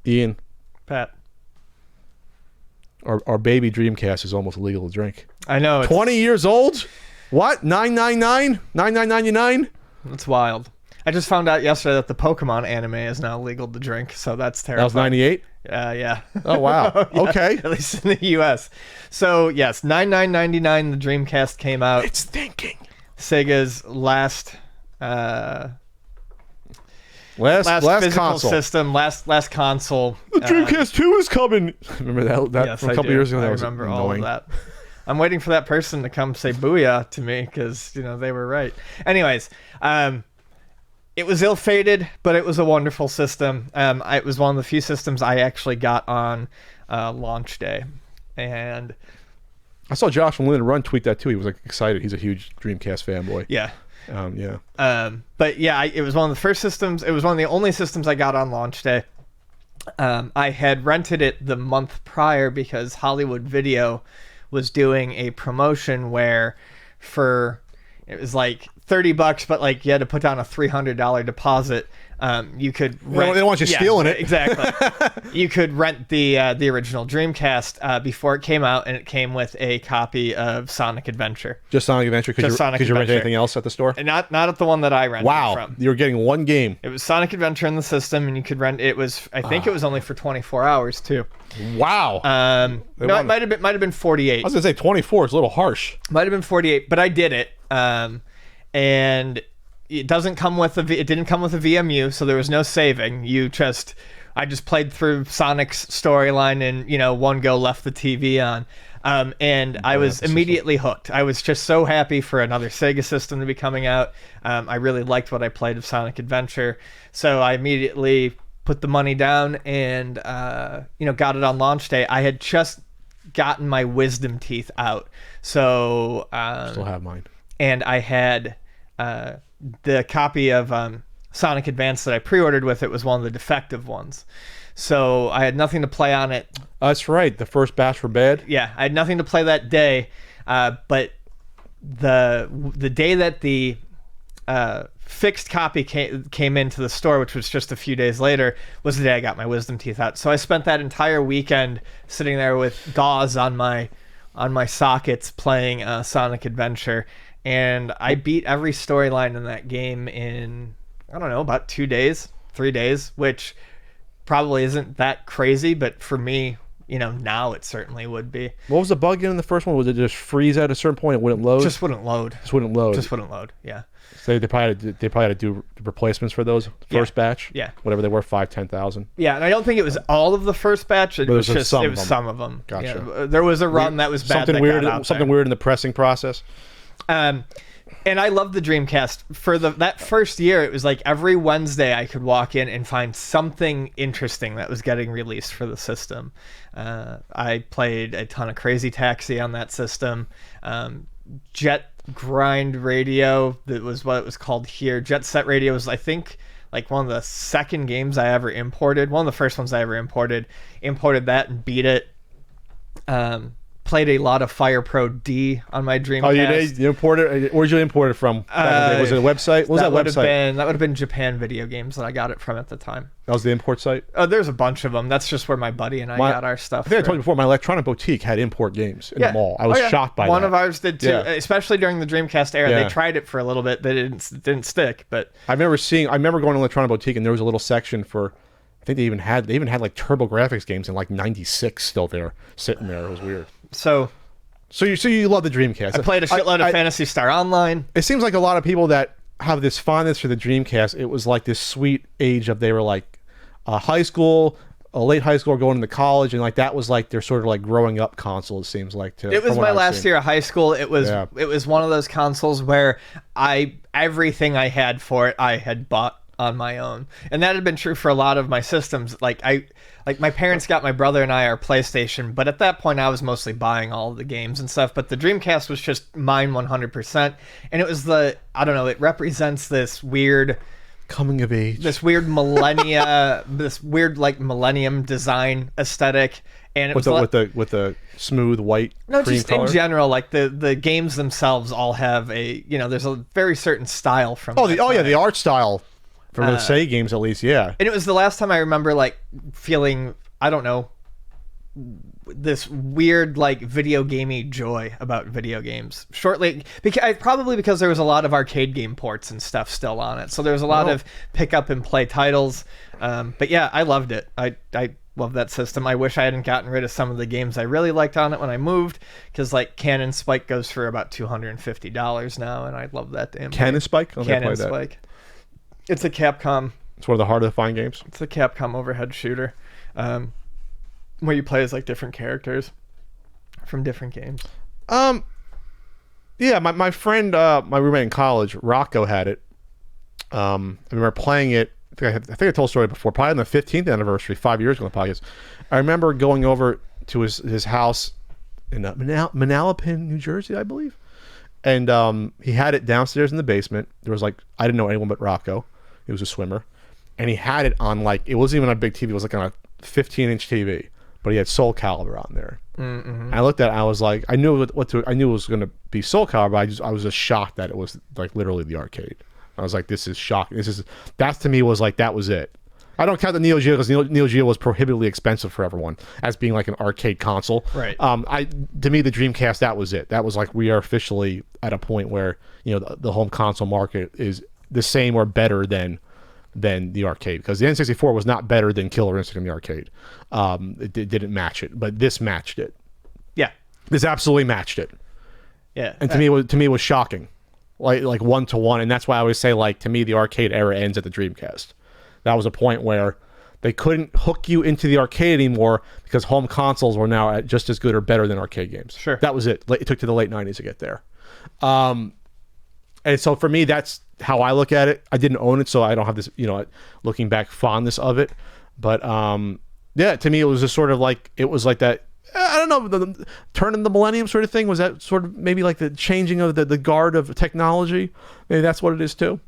Ian. Pat. Our baby Dreamcast is almost legal to drink. I know. 20 years old? What? $9.99? $9.99? It's wild. I just found out yesterday that the Pokemon anime is now legal to drink, so that's terrible. That was 98? Yeah. Oh, wow. Yeah, okay. At least in the U.S. So, yes, $9.99 the Dreamcast came out. It's thinking. Sega's last physical console. system, last console. The Dreamcast 2 is coming. Remember that Yes, from a couple years ago? I That was remember annoying. all of that. I'm waiting for that person to come say booyah to me because, they were right. Anyways, it was ill-fated, but it was a wonderful system. It was one of the few systems I actually got on launch day. And I saw Josh from Linden Run tweet that too. He was excited. He's a huge Dreamcast fanboy. yeah. But yeah, it was one of the first systems. It was one of the only systems I got on launch day. I had rented it the month prior because Hollywood Video was doing a promotion where it was like $30, but you had to put down a $300 deposit. You could rent. They don't want you stealing it. Exactly. You could rent the original Dreamcast before it came out, and it came with a copy of Sonic Adventure. Just Sonic Adventure? Because you rent anything else at the store? And not at the one that I rented from. You were getting one game. It was Sonic Adventure in the system, and you could rent it. I think it was only for 24 hours too. Wow. It might have been 48. I was gonna say 24 is a little harsh. Might have been 48, but I did it. And it didn't come with a VMU, so there was no saving. I just played through Sonic's storyline and, one go left the TV on. And I was immediately hooked. I was just so happy for another Sega system to be coming out. I really liked what I played of Sonic Adventure. So I immediately put the money down and, got it on launch day. I had just gotten my wisdom teeth out. So, Still have mine. And I had, the copy of Sonic Advance that I pre-ordered with it was one of the defective ones. So I had nothing to play on it. That's right. The first batch were bad. Yeah, I had nothing to play that day. But the day that the fixed copy came into the store, which was just a few days later, was the day I got my wisdom teeth out. So I spent that entire weekend sitting there with gauze on my sockets playing Sonic Adventure. And I beat every storyline in that game in, I don't know, about 2 days, 3 days, which probably isn't that crazy, but for me, now it certainly would be. What was the bug in the first one? Was it just freeze at a certain point? It wouldn't load? Just wouldn't load. Just wouldn't load, yeah. So they probably had to do replacements for those first batch? Yeah. Whatever they were, 10,000. Yeah, and I don't think it was all of the first batch. It was just some of them. Gotcha. Yeah, there was a run that was bad. Something weird in the pressing process. And I loved the Dreamcast. For that first year, it was like every Wednesday I could walk in and find something interesting that was getting released for the system. I played a ton of Crazy Taxi on that system. Jet Grind Radio, that was what it was called here. Jet Set Radio was, I think, like one of the second games I ever imported. One of the first ones I ever imported. Imported that and beat it. Played a lot of Fire Pro D on my Dreamcast. Oh, you did? You imported? Where'd you import it from? Was it a website? What was that website? That would have been Japan Video Games that I got it from at the time. That was the import site? Oh, there's a bunch of them. That's just where my buddy and I got our stuff. I think I told you before, my electronic boutique had import games in the mall. I was shocked by that. One of ours did too, especially during the Dreamcast era. They tried it for a little bit, but it didn't stick. But I remember going to electronic boutique and there was a little section for, I think they even had like TurboGrafx games in like 96 still there, sitting there. It was weird. So you love the Dreamcast. I played a shitload of Phantasy Star Online. It seems like a lot of people that have this fondness for the Dreamcast, it was like this sweet age of they were like high school, late high school, or going into college, and like that was like their sort of like growing up console. It seems like too. It was my last year of high school. It was one of those consoles where everything I had for it I had bought on my own, and that had been true for a lot of my systems. Like my parents got my brother and I our PlayStation, but at that point I was mostly buying all of the games and stuff. But the Dreamcast was just mine 100%, and it was it represents this weird coming of age, this weird millennia, this weird like millennium design aesthetic. And it with the smooth white cream just color? In general, like the games themselves all have there's a very certain style from the art style. For the Sega games, at least, yeah. And it was the last time I remember like feeling, I don't know, this weird like video gamey joy about video games. Shortly, probably because there was a lot of arcade game ports and stuff still on it, so there was a lot of pick up and play titles. But yeah, I loved it. I love that system. I wish I hadn't gotten rid of some of the games I really liked on it when I moved, because like Cannon Spike goes for about $250 now, and I love that damn Cannon Spike? Cannon Spike. It's a Capcom. It's one of the harder to find games. It's a Capcom overhead shooter, where you play as like different characters from different games. Yeah, my friend, my roommate in college, Rocco, had it. I remember playing it. I think I told the story before, probably on the 15th anniversary, 5 years ago on the podcast. I remember going over to his house in Manalapan, New Jersey, I believe. And he had it downstairs in the basement. There was like, I didn't know anyone but Rocco. He was a swimmer. And he had it on like, it wasn't even on a big TV. It was like on a 15-inch TV. But he had Soul Calibur on there. Mm-hmm. I looked at it, I was like, I knew I knew it was going to be Soul Calibur, but I was just shocked that it was like literally the arcade. I was like, this is shocking. That to me was like, that was it. I don't count the Neo Geo because Neo Geo was prohibitively expensive for everyone as being like an arcade console. Right. To me, the Dreamcast, that was it. That was like, we are officially at a point where, you know, the home console market is the same or better than the arcade, because the N64 was not better than Killer Instinct in the arcade. It didn't match it, but this matched it. Yeah. This absolutely matched it. Yeah. And to me it was shocking. Like 1-to-1, and that's why I always say, like, to me the arcade era ends at the Dreamcast. That was a point where they couldn't hook you into the arcade anymore because home consoles were now at just as good or better than arcade games. Sure. That was it. It took to the late 90s to get there. And so for me, that's how I look at it. I didn't own it, so I don't have this, you know, looking back, fondness of it. But yeah, to me it was just sort of like, it was like that, I don't know, the turn in the millennium sort of thing. Was that sort of maybe like the changing of the guard of technology? Maybe that's what it is too.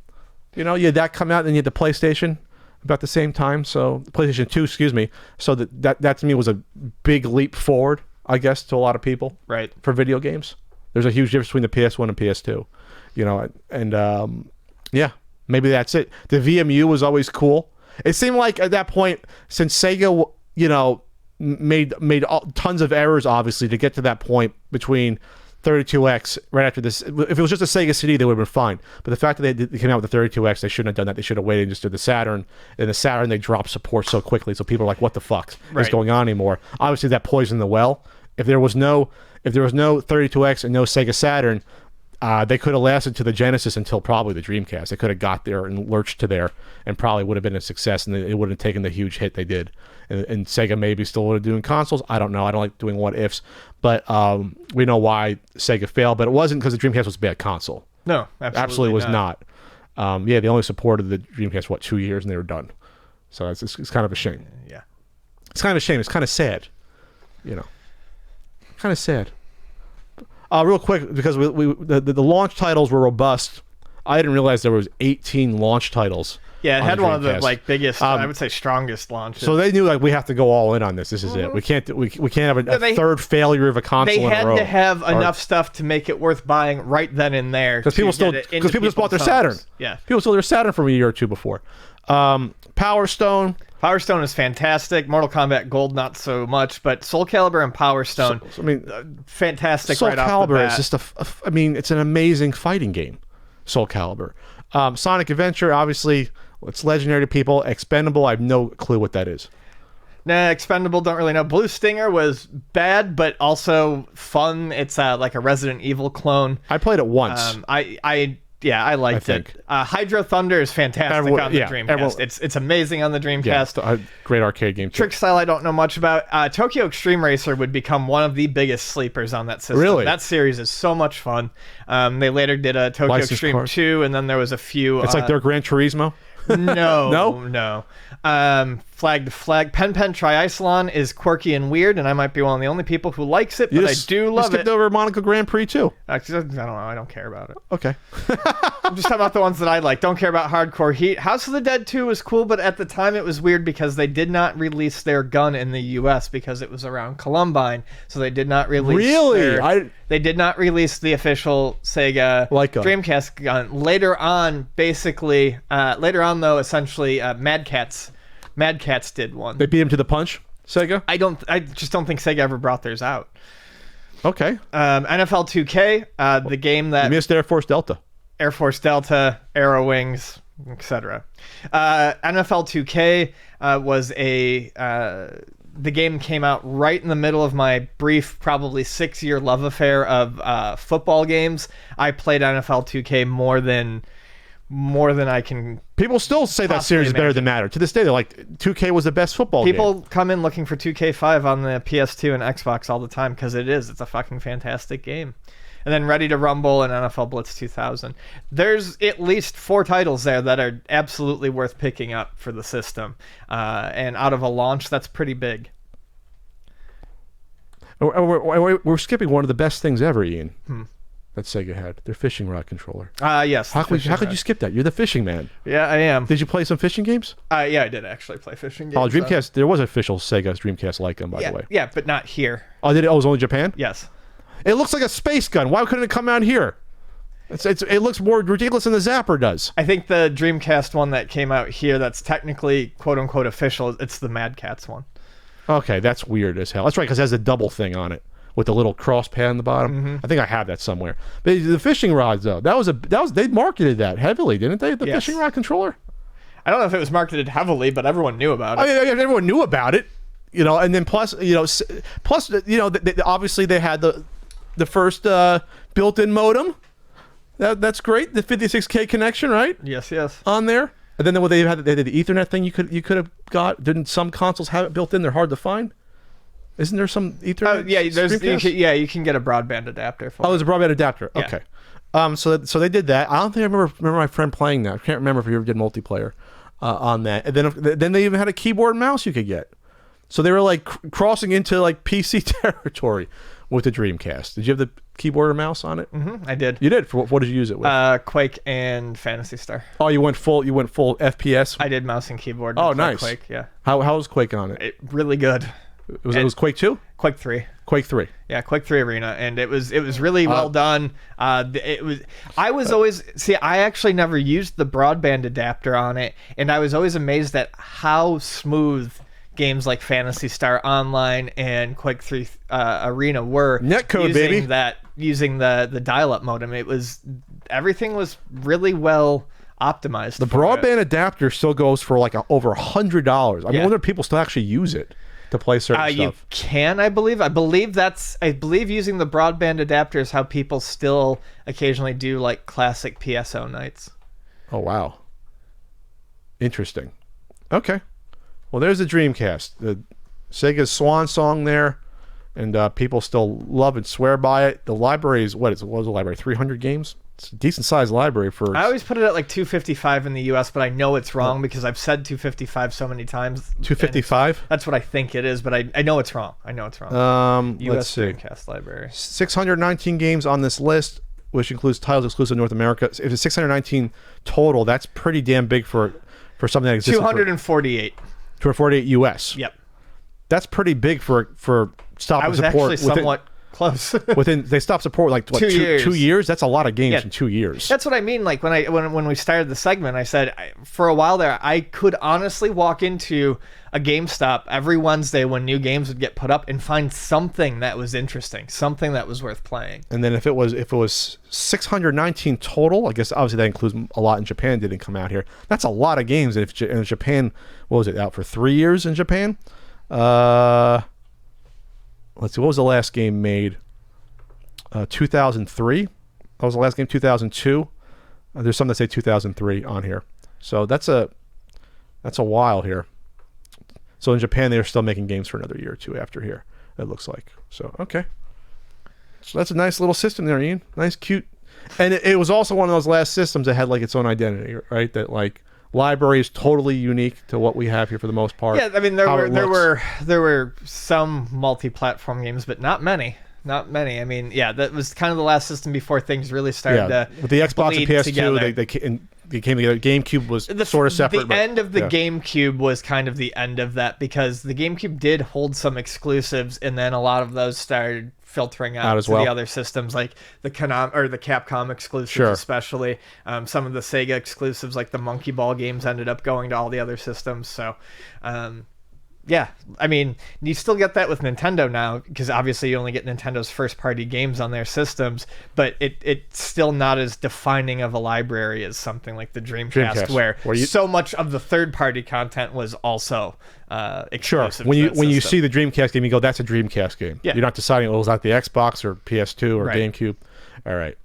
You know, you had that come out, and you had the PlayStation about the same time. So PlayStation 2, excuse me. So that to me was a big leap forward, I guess, to a lot of people. Right. For video games. There's a huge difference between the PS1 and PS2. You know, and yeah, maybe that's it. The VMU was always cool. It seemed like at that point, since Sega, you know, made tons of errors, obviously, to get to that point between 32X right after this. If it was just a Sega CD, they would have been fine. But the fact that they came out with the 32X, they shouldn't have done that. They should have waited and just did the Saturn. And the Saturn, they dropped support so quickly, so people are like, what the fuck is going on anymore? Obviously, that poisoned the well. If there was no 32X and no Sega Saturn, they could have lasted to the Genesis until probably the Dreamcast. They could have got there and lurched to there and probably would have been a success, and it wouldn't have taken the huge hit they did. And Sega maybe still would have doing consoles. I don't know. I don't like doing what ifs, but we know why Sega failed. But it wasn't because the Dreamcast was a bad console. No, absolutely was not. Yeah, they only supported the Dreamcast 2 years and they were done. So it's kind of a shame. Yeah, it's kind of a shame. It's kind of sad. You know, kind of sad. Real quick, because the launch titles were robust. I didn't realize there was 18 launch titles. Yeah, it had one of the like biggest, I would say, strongest launches. So they knew, like, we have to go all in on this. This is it. We can't have a third failure of a console in a row. They had to have enough stuff to make it worth buying right then and there. Because people just bought their Saturn. Yeah, people sold their Saturn from a year or two before. Power Stone. Power Stone is fantastic. Mortal Kombat Gold, not so much, but Soul Calibur and Power Stone, fantastic. Soul right off the Calibur bat. is just I mean, it's an amazing fighting game. Soul Calibur. Sonic Adventure, obviously, it's legendary to people. Expendable, I have no clue what that is. Nah, Expendable, don't really know. Blue Stinger was bad, but also fun. It's like a Resident Evil clone. I played it once. I liked it. Hydro Thunder is fantastic on the Dreamcast. It's amazing on the Dreamcast. Yeah, great arcade game too. Trick Style I don't know much about. Tokyo Extreme Racer would become one of the biggest sleepers on that system. Really? That series is so much fun. They later did a Tokyo Extreme 2, and then there was a few... It's like their Gran Turismo? No. Flag to Flag. Pen Pen Triathlon is quirky and weird, and I might be one of the only people who likes it, but I do love you skipped over Monaco Grand Prix too. Actually, I don't know. I don't care about it. Okay. I'm just talking about the ones that I like. Don't care about Hardcore Heat. House of the Dead 2 was cool, but at the time it was weird because they did not release their gun in the U.S. because it was around Columbine, so they did not release. Really? They did not release the official Sega Dreamcast gun. Later on, though, essentially, Mad Catz did one. They beat him to the punch, Sega? I just don't think Sega ever brought theirs out. Okay. NFL 2K, the game that... You missed Air Force Delta, Arrow Wings, etc. NFL 2K was the game came out right in the middle of my brief, probably 6-year love affair of football games. I played NFL 2K more than I can. People still say that series is better than Madden. To this day, they're like 2K was the best football game. People come in looking for 2K5 on the PS2 and Xbox all the time because it's a fucking fantastic game. And then Ready to Rumble and NFL Blitz 2000. There's at least 4 titles there that are absolutely worth picking up for the system. And out of a launch, that's pretty big. We're skipping one of the best things ever, Ian. That Sega had. Their fishing rod controller. Yes. How could you skip that? You're the fishing man. Yeah, I am. Did you play some fishing games? Yeah, I did actually play fishing games. Oh, Dreamcast. There was an official Sega Dreamcast like gun, by the way. Yeah, but not here. Oh, did it? Oh, it was only Japan? Yes. It looks like a space gun. Why couldn't it come out here? It looks more ridiculous than the Zapper does. I think the Dreamcast one that came out here that's technically quote-unquote official, it's the Mad Catz one. Okay, that's weird as hell. That's right, because it has a double thing on it with the little cross pad on the bottom. I think I have that somewhere. But the fishing rods, though, they marketed that heavily, didn't they? The fishing rod controller. I don't know if it was marketed heavily, but everyone knew about it. I mean, everyone knew about it, and then plus, obviously they had the first built-in modem. That's great. The 56K connection, right? Yes. On there. And then they had the Ethernet thing you could have got. Didn't some consoles have it built in? They're hard to find. Isn't there some Ethernet? You can get a broadband adapter for it. Oh, there's a broadband adapter. Yeah. Okay. So they did that. I don't think I remember my friend playing that. I can't remember if we ever did multiplayer on that. And then they even had a keyboard and mouse you could get. So they were like crossing into like PC territory with the Dreamcast. Did you have the keyboard or mouse on it? I did. You did. For what did you use it with? Quake and Phantasy Star. Oh, you went full FPS. I did mouse and keyboard. Oh, nice. Quake, yeah. How was Quake on it? Really good. It was Quake 2? Quake 3. Quake 3. Yeah, Quake 3 Arena, and it was really well done. I actually never used the broadband adapter on it, and I was always amazed at how smooth games like Phantasy Star Online and Quake 3 Arena were. Netcode, baby. Using the dial-up modem. Everything was really well optimized. The broadband adapter still goes for like over $100. I mean, wonder if people still actually use it to play certain stuff. You can, I believe. I believe using the broadband adapter is how people still occasionally do like classic PSO nights. Oh, wow. Interesting. Okay. Well, there's the Dreamcast. The Sega's swan song there, and people still love and swear by it. The library is, what was the library? 300 games? It's a decent-sized library for... I always put it at like 255 in the U.S., but I know it's wrong because I've said 255 so many times. 255? That's what I think it is, but I know it's wrong. Let's see. Dreamcast library. 619 games on this list, which includes titles exclusive to North America. If it's 619 total, that's pretty damn big for something that exists. 248. 248 U.S. Yep. That's pretty big for stopping support. I was actually somewhat close. They stopped support like what, 2 years. 2 years. That's a lot of games in 2 years. That's what I mean. Like when we started the segment, I said for a while there, I could honestly walk into a GameStop every Wednesday when new games would get put up and find something that was interesting, something that was worth playing. And then if it was 619 total, I guess obviously that includes a lot in Japan. Didn't come out here. That's a lot of games. And if in Japan, what was it, out for 3 years in Japan? Let's see, what was the last game made? 2003. That was the last game. 2002. There's some that say 2003 on here. So that's a while here. So in Japan, they're still making games for another year or two after here, it looks like. So, okay. So that's a nice little system there, Ian. Nice, cute. And it was also one of those last systems that had like its own identity, right? That like library is totally unique to what we have here for the most part. Yeah, I mean there how were it there looks. were some multi-platform games, but not many. Not many. I mean, yeah, that was kind of the last system before things really started to With the Xbox and bleed PS2, together. they came together. GameCube was sort of separate. The end of the yeah. GameCube was kind of the end of that because the GameCube did hold some exclusives, and then a lot of those started filtering out as to well. the other systems, like the Capcom exclusives, Sure. especially. Some of the Sega exclusives, like the Monkey Ball games, ended up going to all the other systems. So, yeah, I mean, you still get that with Nintendo now because obviously you only get Nintendo's first-party games on their systems, but it's still not as defining of a library as something like the Dreamcast. Where so much of the third-party content was also exclusive. Sure. When to you system. see the Dreamcast game, you go, "That's a Dreamcast game." Yeah. You're not deciding, "Oh, is that the Xbox or PS2 or Right. GameCube?" All right.